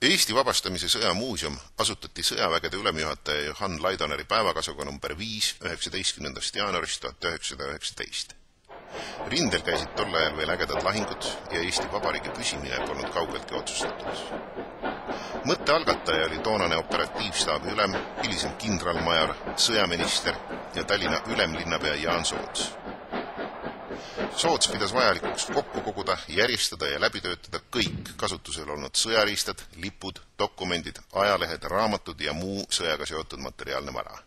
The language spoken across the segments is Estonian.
Eesti vabastamise sõjamuuseum asutati sõjavägede ülemjuhataja Johan Laidoneri päevakasuga number 5 19. jaanuarist 1919. Rindel käisid tol ajal veel ägedad lahingud ja Eesti Vabariigi püsimine polnud kaugeltki otsustatud. Mõtte algataja oli toonane operatiivstaabi ülem, hilisem kindralmajor, sõjaminister ja Tallinna ülemlinnapea Jaan Soots. Soots pidas vajalikuks kokku koguda, järjestada ja läbi töötada kõik kasutusel olnud sõjariistad, lipud, dokumendid, ajalehed, raamatud ja muu sõjaga seotud materiaalne vara.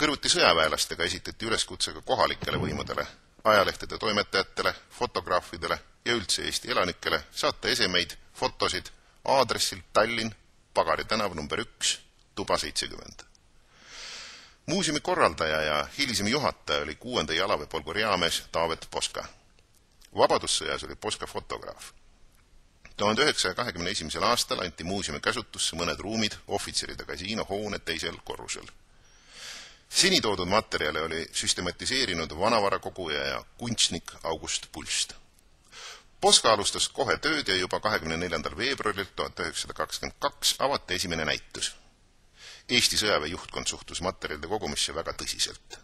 Kõrvuti sõjaväelastega esitati üleskutsega kohalikele võimudele, ajalehtede toimetajatele, fotograafidele ja üldse Eesti elanikele saata esemeid, fotosid aadressil Tallinn, Pagari tänav number 1, tuba 70. Muuseumi korraldaja ja hilisem juhataja oli 6. jalaväepolgu reamees Taavet Poska. Vabadussõjas oli Poska fotograaf. 1921. aastal anti muuseumi käsutusse mõned ruumid ohvitseride kasiino hoone teisel korrusel. Seni toodud materjale oli süstematiseerinud vanavarakoguja ja kunstnik August Pulst. Poska alustas kohe tööd ja juba 24. veebruaril 1922 avati esimene näitus. Eesti sõjaväe juhtkond suhtus materjalide kogumisse väga tõsiselt.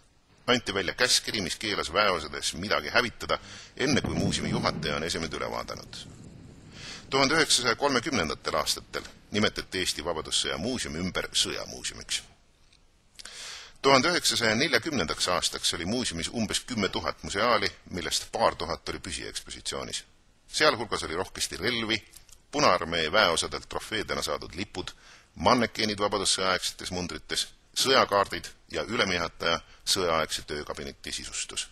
Anti välja käskkiri, mis keelas väeosades midagi hävitada, enne kui muuseumi juhataja on esemed üle vaadanud. 1930. aastatel nimetati Eesti Vabadussõja muuseumi ümber sõjamuuseumiks. 1940. aastaks oli muuseumis umbes 10 000 museaali, millest paar tuhat oli püsiekspositsioonis. Sealhulgas oli rohkesti relvi, Punaarmee väeosadelt trofeedena saadud lipud, mannekeenid vabadussõjaaegsetes mundrites, sõjakaardid ja ülemjuhataja sõjaaegse töökabineti sisustus.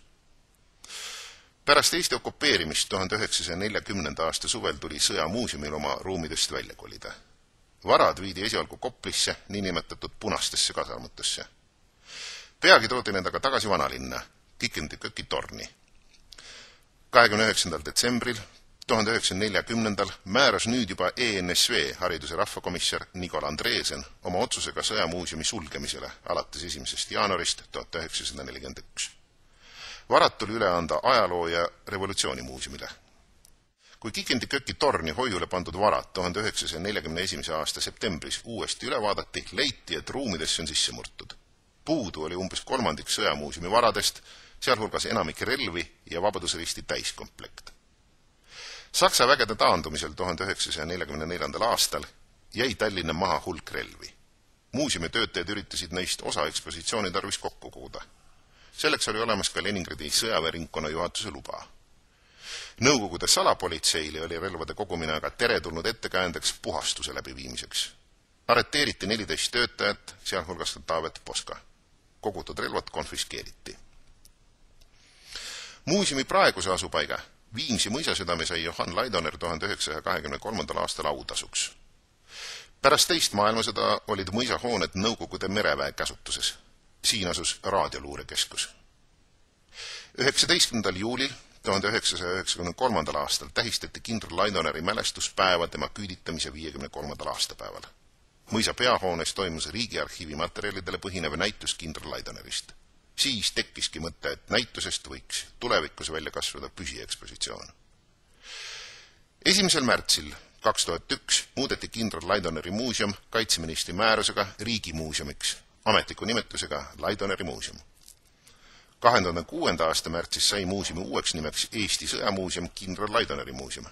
Pärast Eesti okupeerimist 1940. aasta suvel tuli sõjamuuseumil oma ruumidest välja kolida. Varad viidi esialgu Koplisse, niinimetatud punastesse kasarmutesse. Peagi toodi need aga tagasi vanalinna, Kikendiköki torni. 29. detsembril 1940. määras nüüd juba ENSV hariduse rahvakomissar Nigol Andreesen oma otsusega sõjamuuseumi sulgemisele alates 1. jaanuarist 1941. Varad tuli üle anda ajaloo- ja revolutsioonimuuseumile. Kui Kikendiköki torni hoiule pandud varad 1941. aasta septembris uuesti üle vaadati, leiti, et ruumidesse on sisse murtud. Puudu oli umbes kolmandik sõjamuuseumi varadest, sealhulgas enamik relvi ja Vabadusristi täiskomplekt. Saksa vägede taandumisel 1944. aastal jäi Tallinna maha hulk relvi. Muuseumi töötajad üritasid neist osa ekspositsiooni tarvis kokku koguda. Selleks oli olemas ka Leningradi sõjaväeringkonna juhatuse luba. Nõukogude salapolitseile oli relvade kogumine aga teretulnud ettekäändeks puhastuse läbiviimiseks. Arreteeriti 14 töötajat, sealhulgas ka Taavet Poska. Kogutud relvad konfiskeeriti. Muuseumi praeguse asupaiga Viimsi mõisasüdame sai Johan Laidoner 1923. aastal autasuks. Pärast teist maailmasõda olid mõisahooned Nõukogude mereväe käsutuses. Siin asus raadioluurekeskus. 19. juulil 1993. aastal tähistati kindral Laidoneri mälestuspäeva tema küüditamise 53. aastapäeval. Mõisa peahoones toimus Riigiarhiivi materjalidele põhinev näitus kindral Laidonerist. Siis tekkiski mõte, et näitusest võiks tulevikus välja kasvada püsiekspositsioon. 1. märtsil 2001 muudeti kindral Laidoneri muuseum kaitseministri määrusega Riigimuuseumiks, ametliku nimetusega Laidoneri muuseum. 2006. aasta märtsis sai muuseumi uueks nimeks Eesti sõjamuuseum kindral Laidoneri muuseum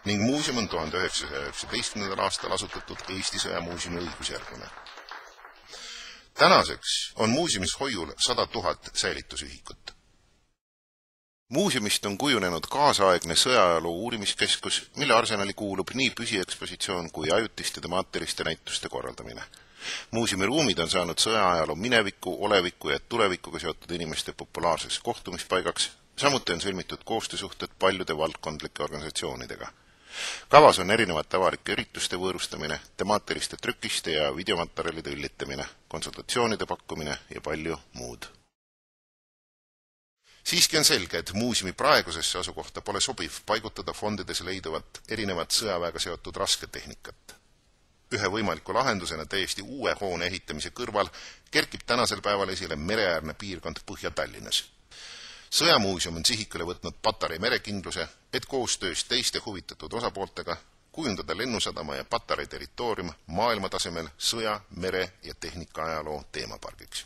ning muuseum on 1919. aastal asutatud Eesti sõjamuuseumi õigusjärgune. Tänaseks on muuseumis hoiul 100 000 säilitusühikut. Muuseumist on kujunenud kaasaegne sõjaajaloo uurimiskeskus, mille arsenali kuulub nii püsiekspositsioon kui ajutiste temaatiliste näituste korraldamine. Muuseumi ruumid on saanud sõjaajaloo mineviku, oleviku ja tulevikuga seotud inimeste populaarseks kohtumispaigaks, samuti on sõlmitud koostöösuhted paljude valdkondlike organisatsioonidega. Kavas on erinevate avalike ürituste võõrustamine, temaatiliste trükiste ja videomaterjalide üllitamine, konsultatsioonide pakkumine ja palju muud. Siiski on selge, et muuseumi praegusesse asukohta pole sobiv paigutada fondides leiduvat erinevat sõjaväega seotud rasketehnikat. Ühe võimaliku lahendusena täiesti uue hoone ehitamise kõrval kerkib tänasel päeval esile mereäärne piirkond Põhja-Tallinnas. Sõjamuuseum on sihikule võtnud Patarei merekindluse, et koostöös teiste huvitatud osapooltega kujundada lennusadama ja patarei territoorium maailmatasemel sõja, mere ja tehnikaajaloo teemapargiks.